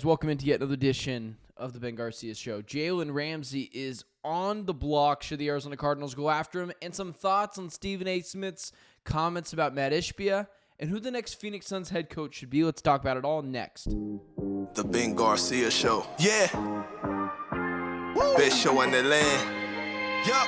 Welcome into yet another edition of the Ben Garcia Show. Jalen Ramsey is on the block should the Arizona Cardinals go after him, and some thoughts on Stephen A. Smith's comments about Matt Ishbia and who the next Phoenix Suns head coach should be. Let's talk about it all next. The Ben Garcia Show. Yeah. Best show in the land. Yup.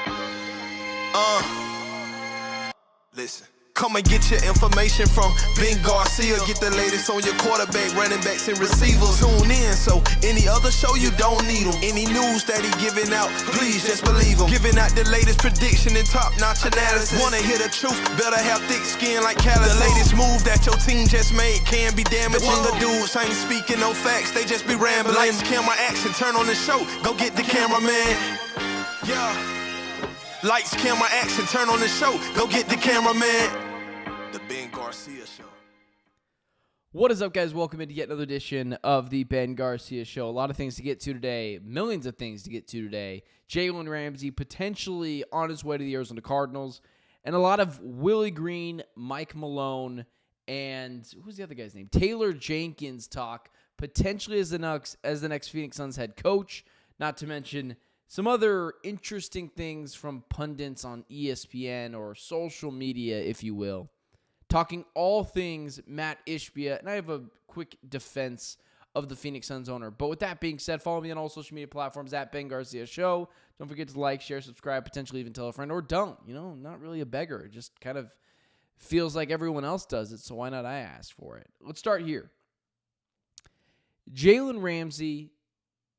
Listen. Come and get your information from Ben Garcia. Get the latest on your quarterback, running backs, and receivers. Tune in, so any other show you don't need him. Any news that he giving out, please just believe him. Giving out the latest prediction and top-notch analysis. Wanna hear the truth, better have thick skin like callus. The latest move that your team just made can be damaging. The dudes ain't speaking no facts, they just be rambling. Lights, camera, action, turn on the show. Go get the cameraman. Yeah. Lights, camera, action, turn on the show. Go get the cameraman. The Ben Garcia Show. What is up, guys? Welcome into yet another edition of the Ben Garcia Show. A lot of things to get to today. Millions of things to get to today. Jalen Ramsey potentially on his way to the Arizona Cardinals. And a lot of Willie Green, Mike Malone, and who's the other guy's name? Taylor Jenkins talk potentially as the next Phoenix Suns head coach. Not to mention some other interesting things from pundits on ESPN or social media, if you will. Talking all things Matt Ishbia, and I have a quick defense of the Phoenix Suns owner. But with that being said, follow me on all social media platforms at Ben Garcia Show. Don't forget to like, share, subscribe, potentially even tell a friend, or don't. You know, not really a beggar. It just kind of feels like everyone else does it, so why not I ask for it? Let's start here. Jalen Ramsey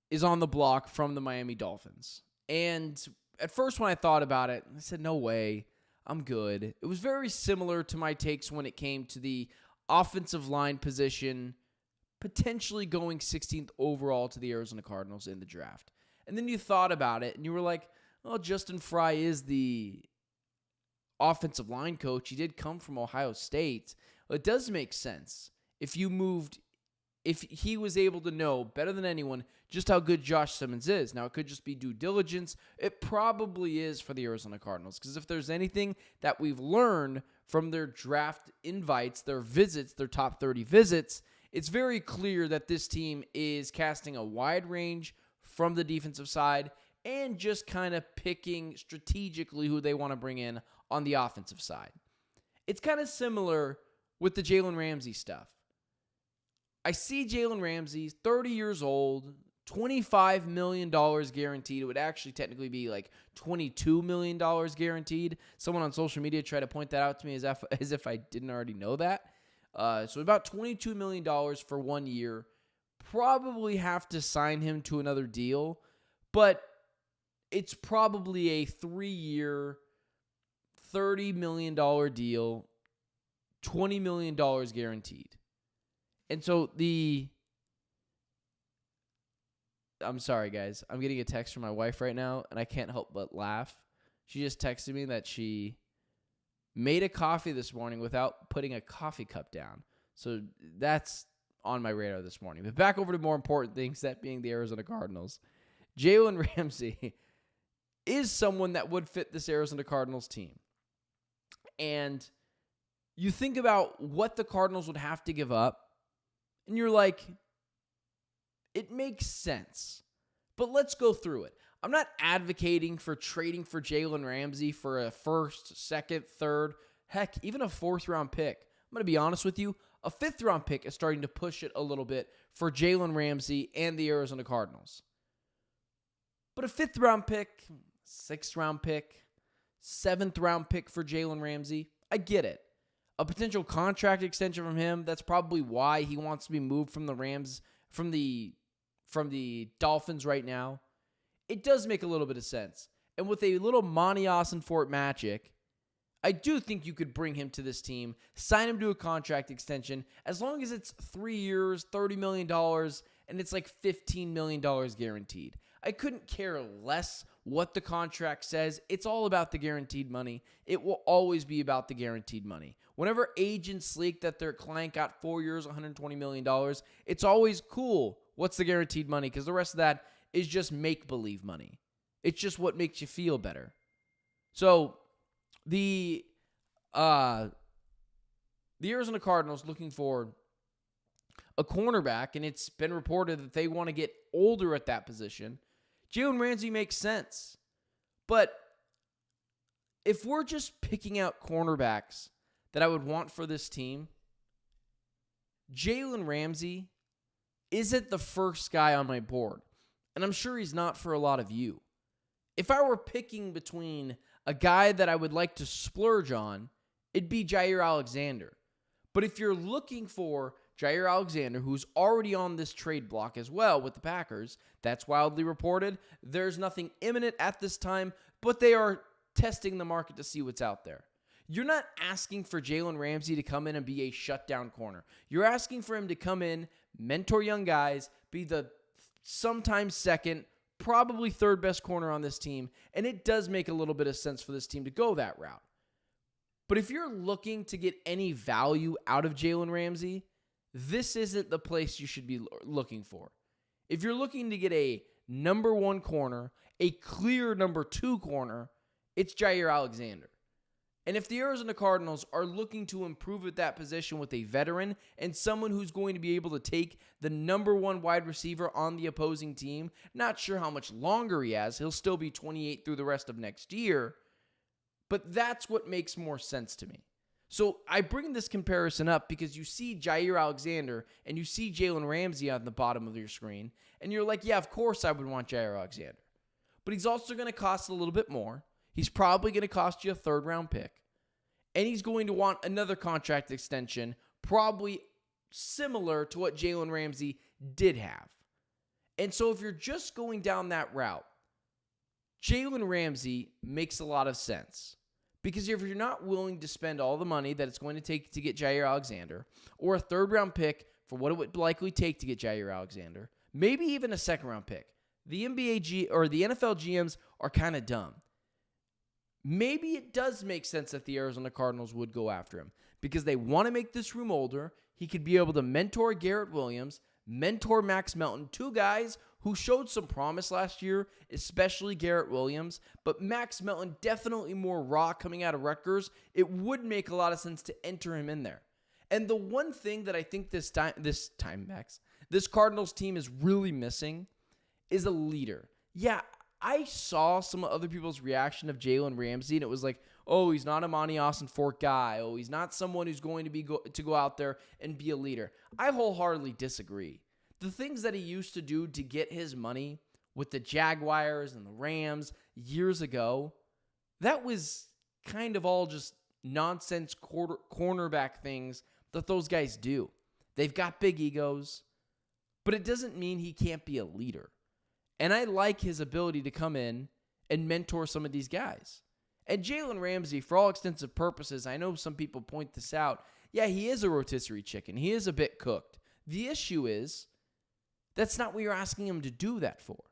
is on the block from the Miami Dolphins. And at first when I thought about it, I said, no way. I'm good. It was very similar to my takes when it came to the offensive line position, potentially going 16th overall to the Arizona Cardinals in the draft. And then you thought about it, and you were like, well, Justin Fry is the offensive line coach. He did come from Ohio State. Well, it does make sense if he was able to know better than anyone just how good Josh Simmons is. Now, it could just be due diligence. It probably is for the Arizona Cardinals, because if there's anything that we've learned from their draft invites, their visits, their top 30 visits, it's very clear that this team is casting a wide range from the defensive side and just kind of picking strategically who they want to bring in on the offensive side. It's kind of similar with the Jalen Ramsey stuff. I see Jalen Ramsey, 30 years old, $25 million guaranteed. It would actually technically be like $22 million guaranteed. Someone on social media tried to point that out to me as if I didn't already know that. So about $22 million for 1 year. Probably have to sign him to another deal, but it's probably a 3-year, $30 million deal, $20 million guaranteed. And so I'm sorry, guys. I'm getting a text from my wife right now, and I can't help but laugh. She just texted me that she made a coffee this morning without putting a coffee cup down. So that's on my radar this morning. But back over to more important things, that being the Arizona Cardinals. Jalen Ramsey is someone that would fit this Arizona Cardinals team. And you think about what the Cardinals would have to give up, and you're like, it makes sense. But let's go through it. I'm not advocating for trading for Jalen Ramsey for a first, second, third, heck, even a fourth-round pick. I'm going to be honest with you. A fifth-round pick is starting to push it a little bit for Jalen Ramsey and the Arizona Cardinals. But a fifth-round pick, sixth-round pick, seventh-round pick for Jalen Ramsey, I get it. A potential contract extension from him, that's probably why he wants to be moved from the Rams, from the Dolphins right now. It does make a little bit of sense. And with a little Monty Fort magic, I do think you could bring him to this team, sign him to a contract extension, as long as it's 3 years, $30 million, and it's like $15 million guaranteed. I couldn't care less what the contract says. It's all about the guaranteed money. It will always be about the guaranteed money. Whenever agents leak that their client got 4 years, $120 million, it's always cool. What's the guaranteed money? Because the rest of that is just make-believe money. It's just what makes you feel better. So the Arizona Cardinals looking for a cornerback, and it's been reported that they want to get older at that position, Jalen Ramsey makes sense. But if we're just picking out cornerbacks that I would want for this team, Jalen Ramsey isn't the first guy on my board. And I'm sure he's not for a lot of you. If I were picking between a guy that I would like to splurge on, it'd be Jaire Alexander. But if you're looking for Jaire Alexander, who's already on this trade block as well with the Packers, that's wildly reported. There's nothing imminent at this time, but they are testing the market to see what's out there. You're not asking for Jalen Ramsey to come in and be a shutdown corner. You're asking for him to come in, mentor young guys, be the sometimes second, probably third best corner on this team, and it does make a little bit of sense for this team to go that route. But if you're looking to get any value out of Jalen Ramsey, this isn't the place you should be looking for. If you're looking to get a number one corner, a clear number two corner, it's Jaire Alexander. And if the Arizona Cardinals are looking to improve at that position with a veteran and someone who's going to be able to take the number one wide receiver on the opposing team, not sure how much longer he has, he'll still be 28 through the rest of next year, but that's what makes more sense to me. So I bring this comparison up because you see Jaire Alexander and you see Jalen Ramsey on the bottom of your screen, and you're like, yeah, of course I would want Jaire Alexander. But he's also going to cost a little bit more. He's probably going to cost you a third-round pick. And he's going to want another contract extension, probably similar to what Jalen Ramsey did have. And so if you're just going down that route, Jalen Ramsey makes a lot of sense. Because if you're not willing to spend all the money that it's going to take to get Jaire Alexander, or a third-round pick for what it would likely take to get Jaire Alexander, maybe even a second-round pick, the NFL GMs are kind of dumb. Maybe it does make sense that the Arizona Cardinals would go after him because they want to make this room older. He could be able to mentor Garrett Williams, mentor Max Melton, two guys who showed some promise last year, especially Garrett Williams, but Max Melton definitely more raw coming out of Rutgers. It would make a lot of sense to enter him in there. And the one thing that I think this Cardinals team is really missing is a leader. Yeah, I saw some other people's reaction of Jalen Ramsey, and it was like, oh, he's not a Monty Austin Fork guy. Oh, he's not someone who's going to go out there and be a leader. I wholeheartedly disagree. The things that he used to do to get his money with the Jaguars and the Rams years ago, that was kind of all just nonsense cornerback things that those guys do. They've got big egos, but it doesn't mean he can't be a leader. And I like his ability to come in and mentor some of these guys. And Jalen Ramsey, for all extensive purposes, I know some people point this out. Yeah, he is a rotisserie chicken. He is a bit cooked. The issue is, that's not what you're asking him to do that for.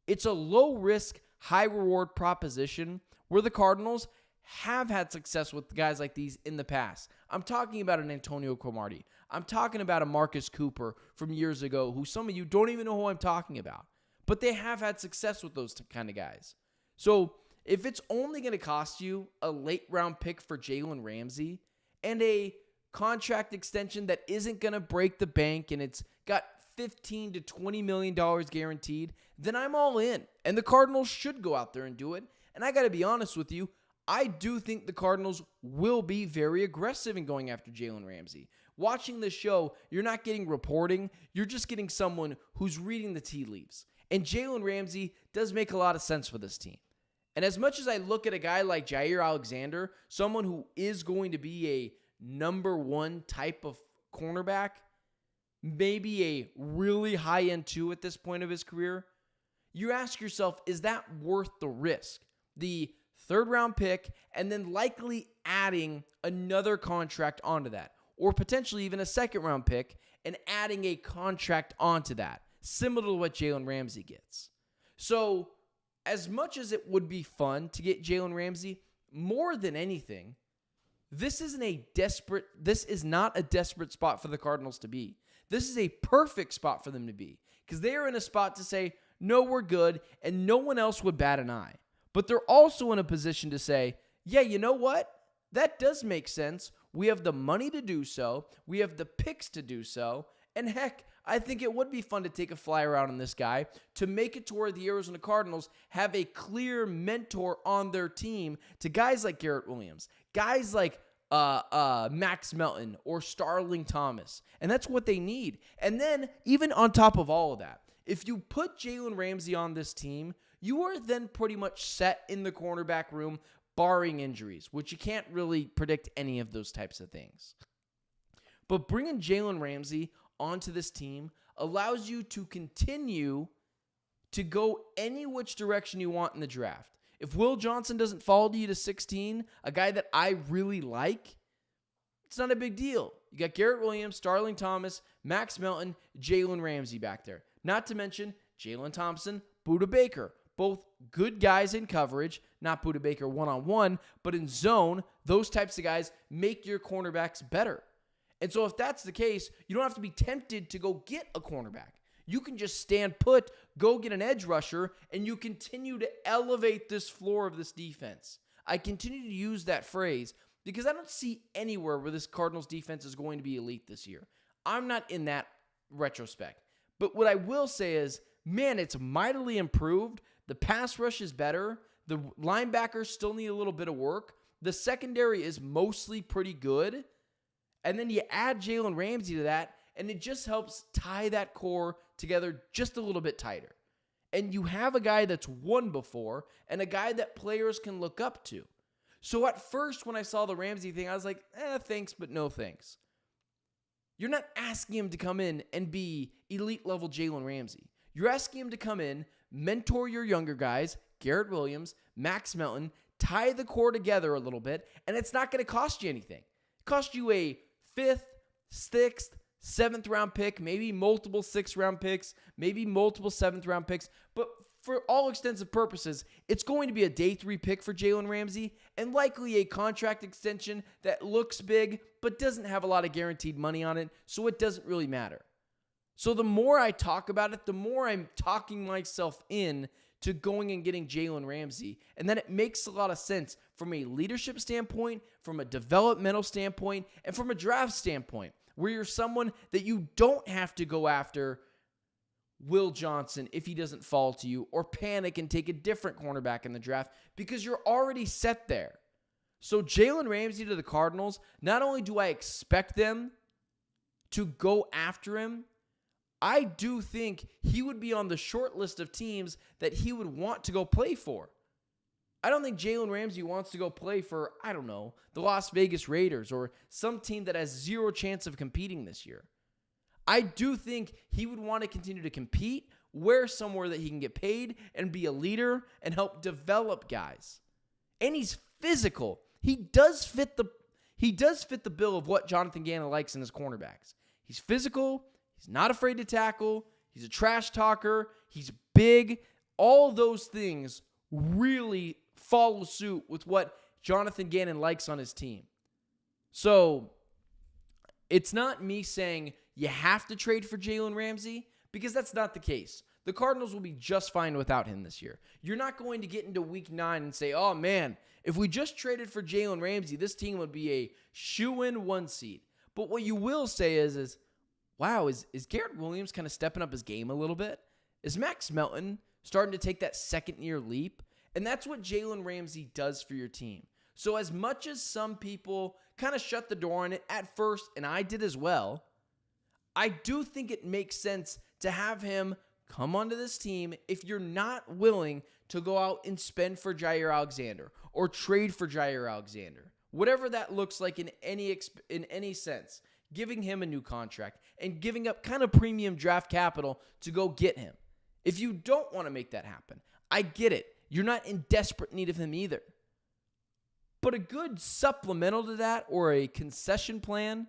It's a low-risk, high-reward proposition where the Cardinals have had success with guys like these in the past. I'm talking about an Antonio Cromartie. I'm talking about a Marcus Cooper from years ago, who some of you don't even know who I'm talking about. But they have had success with those kind of guys. So if it's only going to cost you a late-round pick for Jalen Ramsey and a contract extension that isn't going to break the bank and it's got $15 to $20 million guaranteed, then I'm all in. And the Cardinals should go out there and do it. And I got to be honest with you, I do think the Cardinals will be very aggressive in going after Jalen Ramsey. Watching this show, you're not getting reporting. You're just getting someone who's reading the tea leaves. And Jalen Ramsey does make a lot of sense for this team. And as much as I look at a guy like Jaire Alexander, someone who is going to be a number one type of cornerback, maybe a really high-end two at this point of his career, you ask yourself, is that worth the risk? The third-round pick and then likely adding another contract onto that, or potentially even a second-round pick and adding a contract onto that, similar to what Jalen Ramsey gets. So, as much as it would be fun to get Jalen Ramsey, more than anything, this is not a desperate spot for the Cardinals to be. This is a perfect spot for them to be, because they are in a spot to say, no, we're good, and no one else would bat an eye. But they're also in a position to say, yeah, you know what? That does make sense. We have the money to do so. We have the picks to do so. And heck, I think it would be fun to take a flyer out on this guy to make it to where the Arizona Cardinals have a clear mentor on their team to guys like Garrett Williams, guys like Max Melton or Starling Thomas. And that's what they need. And then even on top of all of that, if you put Jalen Ramsey on this team, you are then pretty much set in the cornerback room, barring injuries, which you can't really predict any of those types of things. But bringing Jalen Ramsey onto this team allows you to continue to go any which direction you want in the draft. If Will Johnson doesn't fall to you to 16, a guy that I really like, it's not a big deal. You got Garrett Williams, Starling Thomas, Max Melton, Jalen Ramsey back there. Not to mention Jalen Thompson, Budda Baker. Both good guys in coverage, not Budda Baker one-on-one, but in zone, those types of guys make your cornerbacks better. And so if that's the case, you don't have to be tempted to go get a cornerback. You can just stand put, go get an edge rusher, and you continue to elevate this floor of this defense. I continue to use that phrase because I don't see anywhere where this Cardinals defense is going to be elite this year. I'm not in that retrospect. But what I will say is, man, it's mightily improved. The pass rush is better. The linebackers still need a little bit of work. The secondary is mostly pretty good. And then you add Jalen Ramsey to that, and it just helps tie that core together just a little bit tighter. And you have a guy that's won before and a guy that players can look up to. So at first, when I saw the Ramsey thing, I was like, thanks, but no thanks. You're not asking him to come in and be elite level Jalen Ramsey. You're asking him to come in, mentor your younger guys, Garrett Williams, Max Melton, tie the core together a little bit, and it's not going to cost you anything. It costs you a 5th, 6th, 7th round pick, maybe multiple 6th round picks, maybe multiple 7th round picks. But for all extensive purposes, it's going to be a day 3 pick for Jalen Ramsey and likely a contract extension that looks big but doesn't have a lot of guaranteed money on it, so it doesn't really matter. So the more I talk about it, the more I'm talking myself in to going and getting Jalen Ramsey. And then it makes a lot of sense from a leadership standpoint, from a developmental standpoint, and from a draft standpoint, where you're someone that you don't have to go after Will Johnson if he doesn't fall to you, or panic and take a different cornerback in the draft because you're already set there. So Jalen Ramsey to the Cardinals, not only do I expect them to go after him, I do think he would be on the short list of teams that he would want to go play for. I don't think Jalen Ramsey wants to go play for, the Las Vegas Raiders or some team that has zero chance of competing this year. I do think he would want to continue to compete, wear somewhere that he can get paid and be a leader and help develop guys. And he's physical. He does fit the bill of what Jonathan Gannon likes in his cornerbacks. He's physical. He's not afraid to tackle. He's a trash talker. He's big. All those things really follow suit with what Jonathan Gannon likes on his team. So it's not me saying you have to trade for Jalen Ramsey, because that's not the case. The Cardinals will be just fine without him this year. You're not going to get into week 9 and say, oh man, if we just traded for Jalen Ramsey, this team would be a shoo-in 1 seed. But what you will say is wow, is Garrett Williams kind of stepping up his game a little bit? Is Max Melton starting to take that second-year leap? And that's what Jalen Ramsey does for your team. So as much as some people kind of shut the door on it at first, and I did as well, I do think it makes sense to have him come onto this team if you're not willing to go out and spend for Jaire Alexander or trade for Jaire Alexander. Whatever that looks like in any sense. Giving him a new contract and giving up kind of premium draft capital to go get him. If you don't want to make that happen, I get it. You're not in desperate need of him either. But a good supplemental to that or a concession plan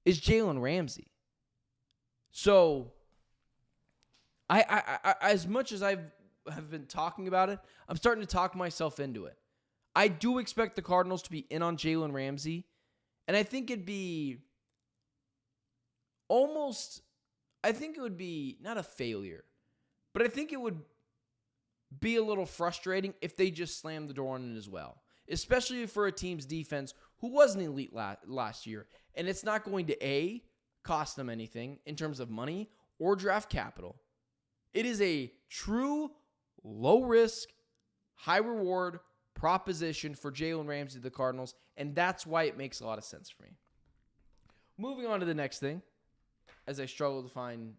is Jalen Ramsey. So I as much as I have been talking about it, I'm starting to talk myself into it. I do expect the Cardinals to be in on Jalen Ramsey. And I think it'd be I think it would be not a failure, but I think it would be a little frustrating if they just slammed the door on it as well, especially for a team's defense who wasn't elite last year. And it's not going to, A, cost them anything in terms of money or draft capital. It is a true low-risk, high-reward proposition for Jalen Ramsey, the Cardinals, and that's why it makes a lot of sense for me. Moving on to the next thing, as I struggle to find.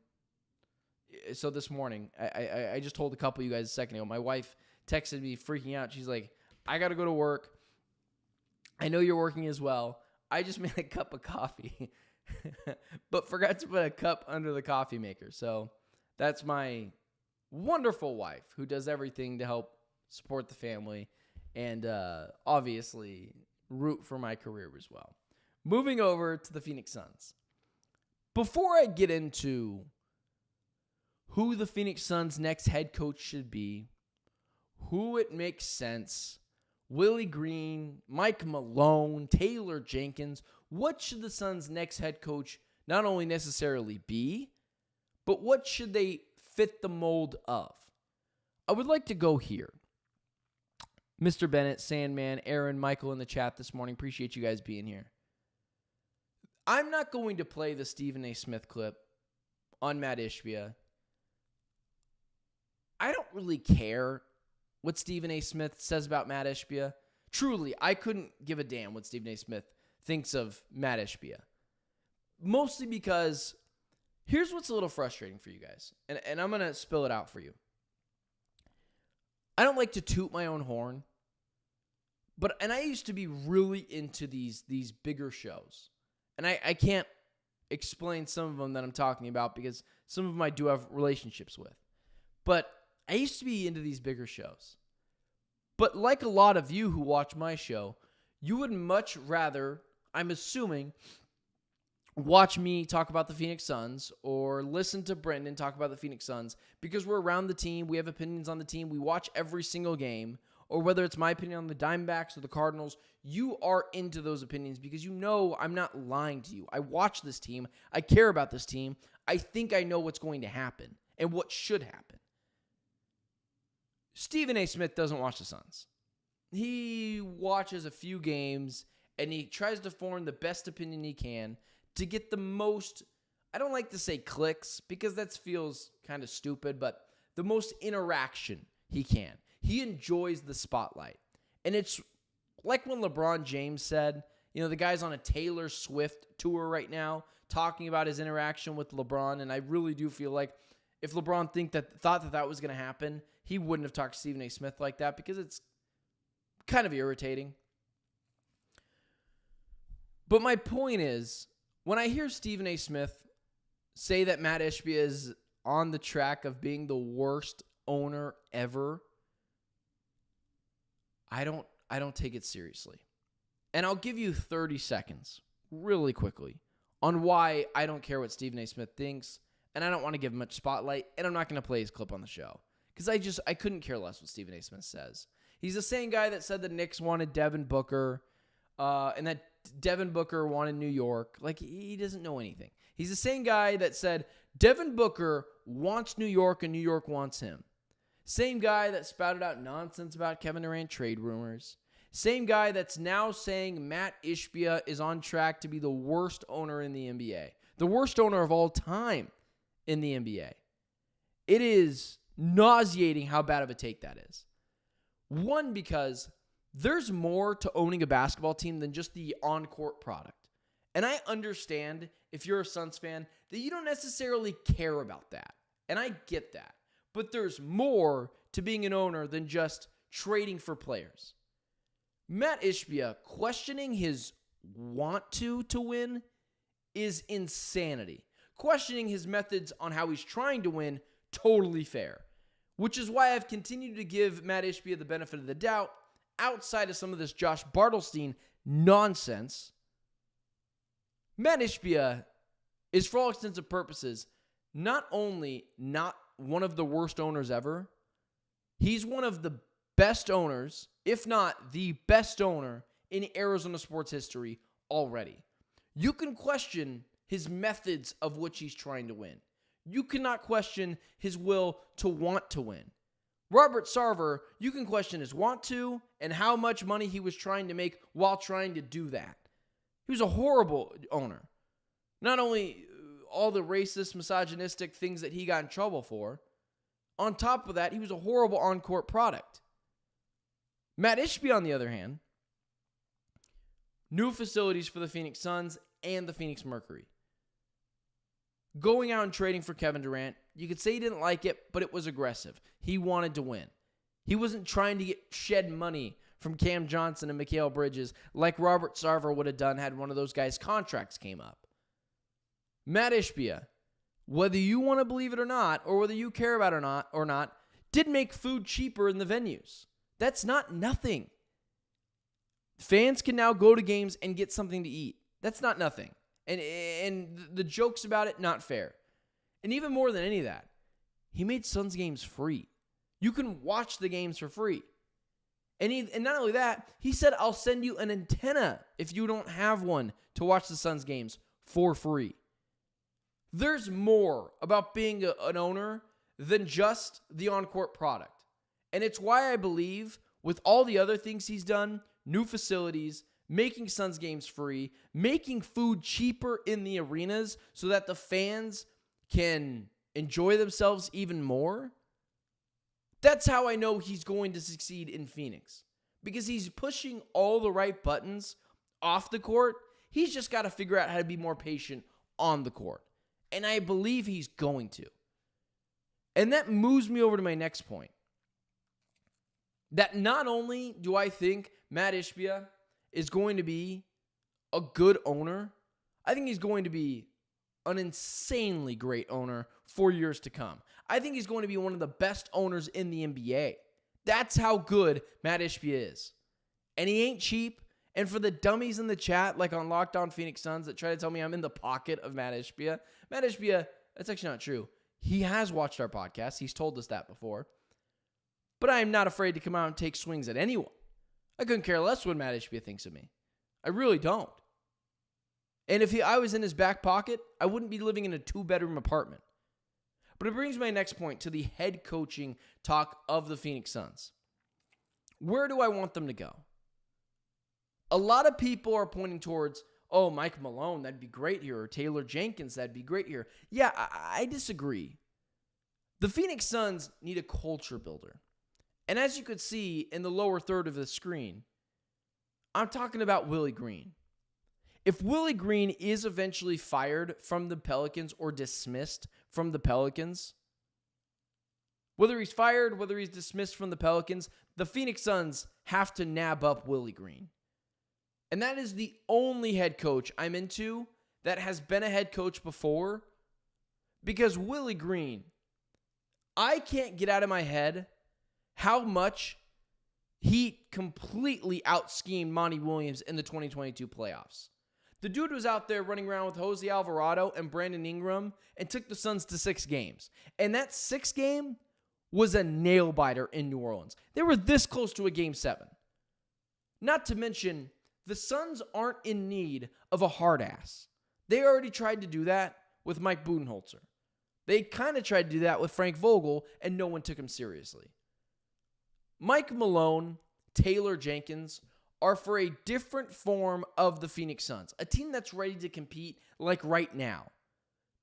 So this morning, I just told a couple of you guys a second ago, my wife texted me freaking out. She's like, I got to go to work. I know you're working as well. I just made a cup of coffee, but forgot to put a cup under the coffee maker. So that's my wonderful wife who does everything to help support the family and obviously root for my career as well. Moving over to the Phoenix Suns. Before I get into who the Phoenix Suns' next head coach should be, who it makes sense, Willie Green, Mike Malone, Taylor Jenkins, what should the Suns' next head coach not only necessarily be, but what should they fit the mold of? I would like to go here. Mr. Bennett, Sandman, Aaron, Michael in the chat this morning. Appreciate you guys being here. I'm not going to play the Stephen A. Smith clip on Matt Ishbia. I don't really care what Stephen A. Smith says about Matt Ishbia. Truly, I couldn't give a damn what Stephen A. Smith thinks of Matt Ishbia. Mostly because here's what's a little frustrating for you guys. And I'm going to spill it out for you. I don't like to toot my own horn. And I used to be really into these bigger shows. And I can't explain some of them that I'm talking about because some of them I do have relationships with. But I used to be into these bigger shows. But like a lot of you who watch my show, you would much rather, I'm assuming, watch me talk about the Phoenix Suns or listen to Brendan talk about the Phoenix Suns because we're around the team, we have opinions on the team, we watch every single game, or whether it's my opinion on the Diamondbacks or the Cardinals, you are into those opinions because you know I'm not lying to you. I watch this team. I care about this team. I think I know what's going to happen and what should happen. Stephen A. Smith doesn't watch the Suns. He watches a few games and he tries to form the best opinion he can to get the most, I don't like to say clicks because that feels kind of stupid, but the most interaction he can. He enjoys the spotlight. And it's like when LeBron James said, you know, the guy's on a Taylor Swift tour right now talking about his interaction with LeBron. And I really do feel like if LeBron thought that was going to happen, he wouldn't have talked to Stephen A. Smith like that because it's kind of irritating. But my point is, when I hear Stephen A. Smith say that Matt Ishbia is on the track of being the worst owner ever, I don't take it seriously. And I'll give you 30 seconds really quickly on why I don't care what Stephen A. Smith thinks, and I don't want to give him much spotlight, and I'm not going to play his clip on the show because I couldn't care less what Stephen A. Smith says. He's the same guy that said the Knicks wanted Devin Booker and that Devin Booker wanted New York. Like, he doesn't know anything. He's the same guy that said Devin Booker wants New York and New York wants him. Same guy that spouted out nonsense about Kevin Durant trade rumors. Same guy that's now saying Matt Ishbia is on track to be the worst owner in the NBA. The worst owner of all time in the NBA. It is nauseating how bad of a take that is. One, because there's more to owning a basketball team than just the on-court product. And I understand, if you're a Suns fan, that you don't necessarily care about that. And I get that. But there's more to being an owner than just trading for players. Matt Ishbia questioning his want to win is insanity. Questioning his methods on how he's trying to win, totally fair. Which is why I've continued to give Matt Ishbia the benefit of the doubt outside of some of this Josh Bartelstein nonsense. Matt Ishbia is, for all extents and purposes, not only not one of the worst owners ever, he's one of the best owners, if not the best owner in Arizona sports history already. You can question his methods of which he's trying to win. You cannot question his will to want to win. Robert Sarver, you can question his want to and how much money he was trying to make while trying to do that. He was a horrible owner. Not only all the racist, misogynistic things that he got in trouble for. On top of that, he was a horrible on-court product. Matt Ishbia, on the other hand, new facilities for the Phoenix Suns and the Phoenix Mercury. Going out and trading for Kevin Durant, you could say he didn't like it, but it was aggressive. He wanted to win. He wasn't trying to shed money from Cam Johnson and Mikal Bridges like Robert Sarver would have done had one of those guys' contracts came up. Matt Ishbia, whether you want to believe it or not, or whether you care about it or not, did make food cheaper in the venues. That's not nothing. Fans can now go to games and get something to eat. That's not nothing. And the jokes about it, not fair. And even more than any of that, he made Suns games free. You can watch the games for free. And not only that, he said, I'll send you an antenna if you don't have one to watch the Suns games for free. There's more about being an owner than just the on-court product. And it's why I believe with all the other things he's done, new facilities, making Suns games free, making food cheaper in the arenas so that the fans can enjoy themselves even more. That's how I know he's going to succeed in Phoenix. Because he's pushing all the right buttons off the court. He's just got to figure out how to be more patient on the court. And I believe he's going to. And that moves me over to my next point. That not only do I think Matt Ishbia is going to be a good owner, I think he's going to be an insanely great owner for years to come. I think he's going to be one of the best owners in the NBA. That's how good Matt Ishbia is. And he ain't cheap. And for the dummies in the chat, like on Locked On Phoenix Suns, that try to tell me I'm in the pocket of Matt Ishbia, that's actually not true. He has watched our podcast. He's told us that before. But I am not afraid to come out and take swings at anyone. I couldn't care less what Matt Ishbia thinks of me. I really don't. And if I was in his back pocket, I wouldn't be living in a 2-bedroom apartment. But it brings my next point to the head coaching talk of the Phoenix Suns. Where do I want them to go? A lot of people are pointing towards, oh, Mike Malone, that'd be great here, or Taylor Jenkins, that'd be great here. Yeah, I disagree. The Phoenix Suns need a culture builder. And as you could see in the lower third of the screen, I'm talking about Willie Green. If Willie Green is eventually fired from the Pelicans or dismissed from the Pelicans, whether he's fired, whether he's dismissed from the Pelicans, the Phoenix Suns have to nab up Willie Green. And that is the only head coach I'm into that has been a head coach before, because Willie Green, I can't get out of my head how much he completely out-schemed Monty Williams in the 2022 playoffs. The dude was out there running around with Jose Alvarado and Brandon Ingram and took the Suns to 6 games. And that 6th game was a nail-biter in New Orleans. They were this close to a Game 7. Not to mention, the Suns aren't in need of a hard ass. They already tried to do that with Mike Budenholzer. They kind of tried to do that with Frank Vogel, and no one took him seriously. Mike Malone, Taylor Jenkins are for a different form of the Phoenix Suns, a team that's ready to compete like right now.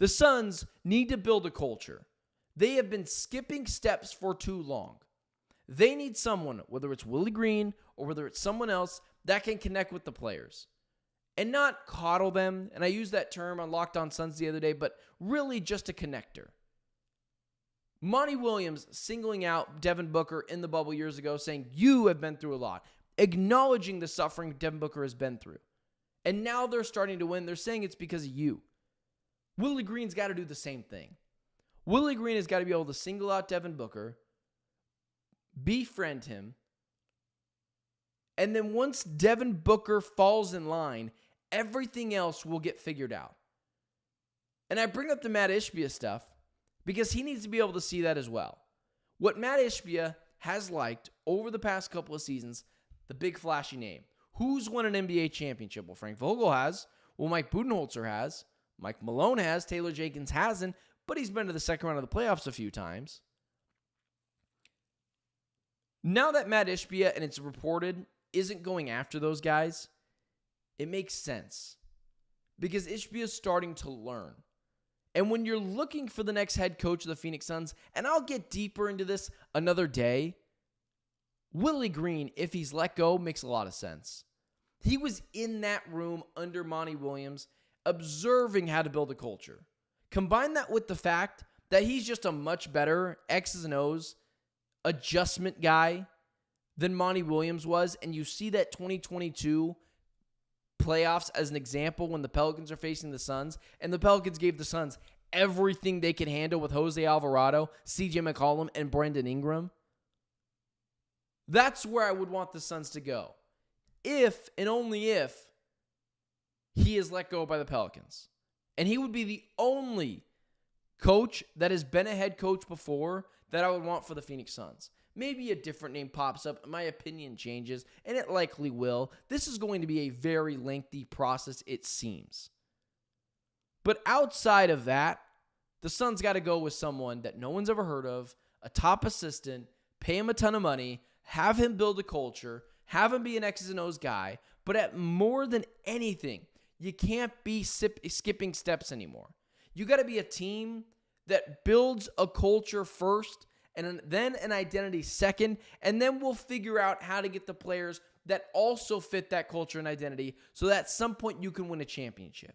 The Suns need to build a culture. They have been skipping steps for too long. They need someone, whether it's Willie Green or whether it's someone else, that can connect with the players and not coddle them. And I used that term on Locked On Suns the other day, but really just a connector. Monty Williams singling out Devin Booker in the bubble years ago, saying, you have been through a lot, acknowledging the suffering Devin Booker has been through. And now they're starting to win. They're saying it's because of you. Willie Green's got to do the same thing. Willie Green has got to be able to single out Devin Booker, befriend him, and then once Devin Booker falls in line, everything else will get figured out. And I bring up the Matt Ishbia stuff because he needs to be able to see that as well. What Matt Ishbia has liked over the past couple of seasons, the big flashy name. Who's won an NBA championship? Well, Frank Vogel has. Well, Mike Budenholzer has. Mike Malone has. Taylor Jenkins hasn't, but he's been to the second round of the playoffs a few times. Now that Matt Ishbia, and it's reported, isn't going after those guys, it makes sense. Because Ishbia is starting to learn. And when you're looking for the next head coach of the Phoenix Suns, and I'll get deeper into this another day, Willie Green, if he's let go, makes a lot of sense. He was in that room under Monty Williams, observing how to build a culture. Combine that with the fact that he's just a much better X's and O's adjustment guy than Monty Williams was, and you see that 2022 playoffs as an example when the Pelicans are facing the Suns, and the Pelicans gave the Suns everything they could handle with Jose Alvarado, CJ McCollum, and Brandon Ingram. That's where I would want the Suns to go. If and only if he is let go by the Pelicans. And he would be the only coach that has been a head coach before that I would want for the Phoenix Suns. Maybe a different name pops up, my opinion changes, and it likely will. This is going to be a very lengthy process, it seems. But outside of that, the Suns got to go with someone that no one's ever heard of, a top assistant, pay him a ton of money, have him build a culture, have him be an X's and O's guy, but at more than anything, you can't be skipping steps anymore. You got to be a team that builds a culture first, and then an identity second, and then we'll figure out how to get the players that also fit that culture and identity so that at some point you can win a championship.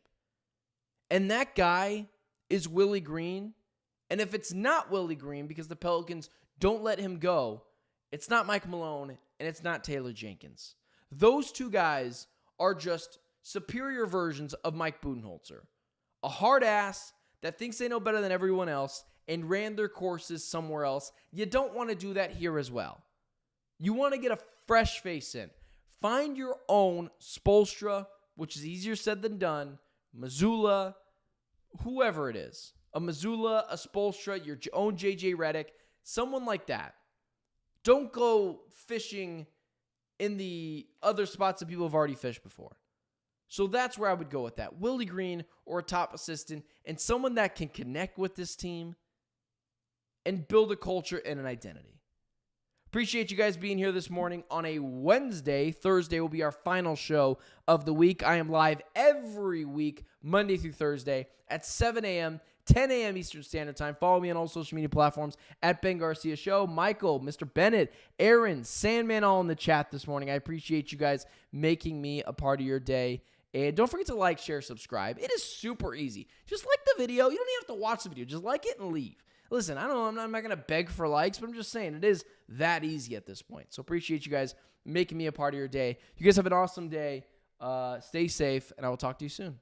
And that guy is Willie Green. And if it's not Willie Green because the Pelicans don't let him go, it's not Mike Malone and it's not Taylor Jenkins. Those two guys are just superior versions of Mike Budenholzer. A hard ass that thinks they know better than everyone else and ran their courses somewhere else. You don't want to do that here as well. You want to get a fresh face in. Find your own Spoelstra, which is easier said than done, Mazzulla, whoever it is. A Mazzulla, a Spoelstra, your own JJ Redick, someone like that. Don't go fishing in the other spots that people have already fished before. So that's where I would go with that. Willie Green or a top assistant and someone that can connect with this team and build a culture and an identity. Appreciate you guys being here this morning on a Wednesday. Thursday will be our final show of the week. I am live every week, Monday through Thursday at 7 a.m., 10 a.m. Eastern Standard Time. Follow me on all social media platforms at Ben Garcia Show. Michael, Mr. Bennett, Aaron, Sandman, all in the chat this morning. I appreciate you guys making me a part of your day. And don't forget to like, share, subscribe. It is super easy. Just like the video. You don't even have to watch the video. Just like it and leave. Listen, I know I'm not going to beg for likes, but I'm just saying it is that easy at this point. So appreciate you guys making me a part of your day. You guys have an awesome day. Stay safe, and I will talk to you soon.